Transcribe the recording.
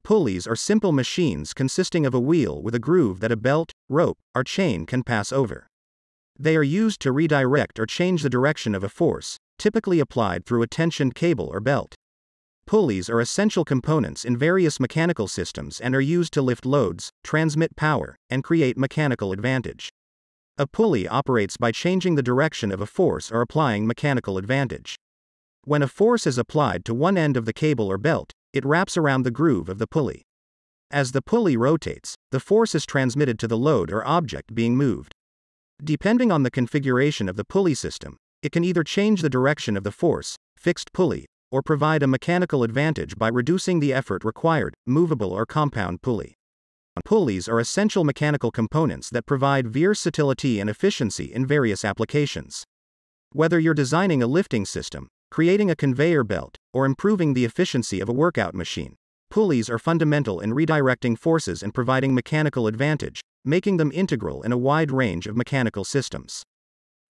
Pulleys are simple machines consisting of a wheel with a groove that a belt, rope, or chain can pass over. They are used to redirect or change the direction of a force, typically applied through a tensioned cable or belt. Pulleys are essential components in various mechanical systems and are used to lift loads, transmit power, and create mechanical advantage. A pulley operates by changing the direction of a force or applying mechanical advantage. When a force is applied to one end of the cable or belt, it wraps around the groove of the pulley. As the pulley rotates, the force is transmitted to the load or object being moved. Depending on the configuration of the pulley system, it can either change the direction of the force, fixed pulley, or provide a mechanical advantage by reducing the effort required, movable or compound pulley. Pulleys are essential mechanical components that provide versatility and efficiency in various applications. Whether you're designing a lifting system, creating a conveyor belt, or improving the efficiency of a workout machine, pulleys are fundamental in redirecting forces and providing mechanical advantage, making them integral in a wide range of mechanical systems.